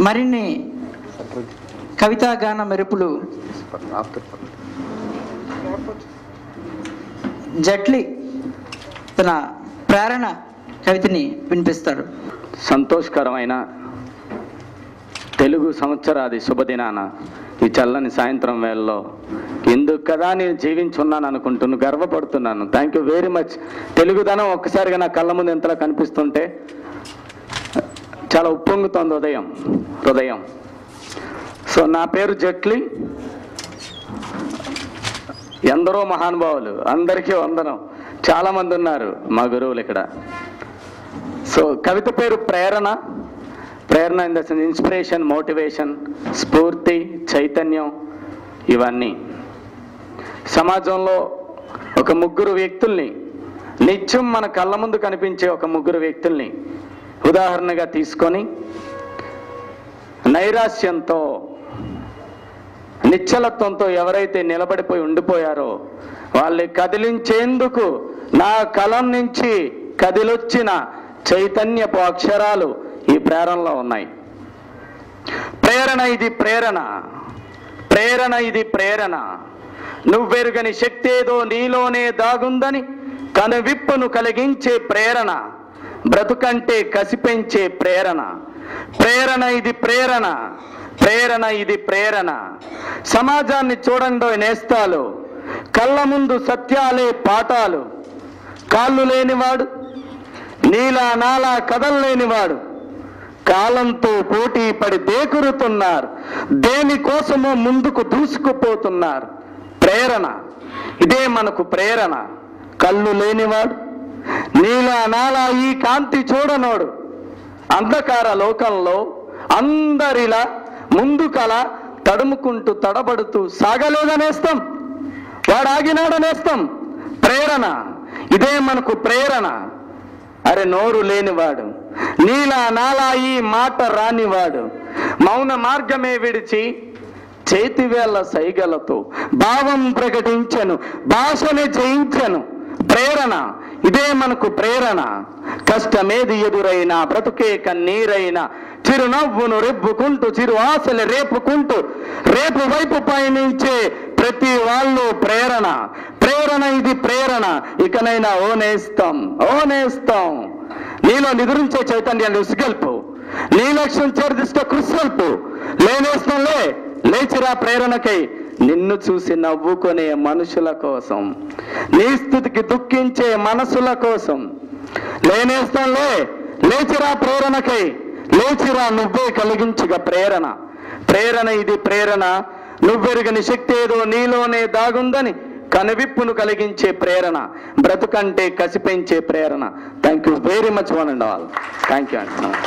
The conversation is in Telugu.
మరిన్ని కవితా గాన మెరుపులు జట్లి తన ప్రేరణ కవితని వినిపిస్తారు. సంతోషకరమైన తెలుగు సంవత్సరాది శుభదినాన ఈ చల్లని సాయంత్రం వేళలో ఎందుకు కదా నేను జీవించున్నాను అనుకుంటున్నాను, గర్వపడుతున్నాను. Thank you very much. తెలుగుదనం ఒక్కసారిగా నా కళ్ళ ముందు ఎంతలా కనిపిస్తుంటే చాలా ఉప్పొంగుతోంది హృదయం. సో నా పేరు జట్లి. ఎందరో మహానుభావులు, అందరికీ వందనం. చాలామంది ఉన్నారు మా గురువులు ఇక్కడ. సో కవిత పేరు ప్రేరణ. ప్రేరణ in the sense inspiration, motivation, స్ఫూర్తి, చైతన్యం. ఇవన్నీ సమాజంలో ఒక ముగ్గురు వ్యక్తుల్ని, నిత్యం మన కళ్ళ ముందు కనిపించే ఒక ముగ్గురు వ్యక్తుల్ని ఉదాహరణగా తీసుకొని నైరాశ్యంతో, నిశ్చలత్వంతో ఎవరైతే నిలబడిపోయి ఉండిపోయారో వాళ్ళని కదిలించేందుకు నా కలం నుంచి కదిలొచ్చిన చైతన్యపు అక్షరాలు ఈ ప్రేరణలో ఉన్నాయి. ప్రేరణ ఇది ప్రేరణ, ప్రేరణ ఇది ప్రేరణ. నువ్వెరుగని శక్తి ఏదో నీలోనే దాగుందని కనువిప్పును కలిగించే ప్రేరణ, బ్రతుకంటే కసిపెంచే ప్రేరణ. ప్రేరణ ఇది ప్రేరణ, ప్రేరణ ఇది ప్రేరణ. సమాజాన్ని చూడండి నేస్తాలు, కళ్ళ ముందు సత్యాలే పాఠాలు. కాళ్ళు లేనివాడు, నీలా నాలా కదల్లేనివాడు కాలంతో పోటీ పడి దేకురుతున్నారు. దేనికోసమో ముందుకు దూసుకుపోతున్నారు. ప్రేరణ ఇదే మనకు ప్రేరణ. కళ్ళు లేనివాడు, నీలా నాలా ఈ కాంతి చూడనోడు అంధకార లోకంలో అందరిలా ముందుకలా తడుముకుంటూ తడబడుతూ సాగలేదనేస్తాం, వాడు ఆగినాడనేస్తాం. ప్రేరణ ఇదే మనకు ప్రేరణ. అరే నోరు లేనివాడు, నీలా నాలా ఈ మాట రానివాడు మౌన మార్గమే విడిచి చేతివేళ్ల సైగలతో భావం ప్రకటించను, భాషని జయించను. ప్రేరణ ఇదే మనకు ప్రేరణ. కష్టమేది ఎదురైనా, బ్రతుకే కన్నీరైనా, చిరునవ్వును రెబ్బుకుంటూ, చిరు ఆశలు రేపుకుంటూ రేపు వైపు పయనించే ప్రతి వాళ్ళు ప్రేరణ. ప్రేరణ ఇది ప్రేరణ. ఇకనైనా ఓనేస్తాం, ఓనేస్తాం. నీలో నిద్రించే చైతన్యాన్ని ఉసిగల్పు, నీ లక్ష్యం చేర్దిష్ట కృషల్పు. లేనేస్తాంలే, లేచిరా ప్రేరణకై. నిన్ను చూసి నవ్వుకునే మనుషుల కోసం, నీ స్థితికి దుఃఖించే మనసుల కోసం. లేనేస్తాంలే, లేచిరా ప్రేరణకై. లేచిరా నువ్వే కలిగించగా ప్రేరణ. ప్రేరణ ఇది ప్రేరణ. నువ్వెరుగని శక్తి ఏదో నీలోనే దాగుందని కనువిప్పును కలిగించే ప్రేరణ, బ్రతుకంటే కసిపెంచే ప్రేరణ. Thank you very much one and all. Thank you అంటున్నాను.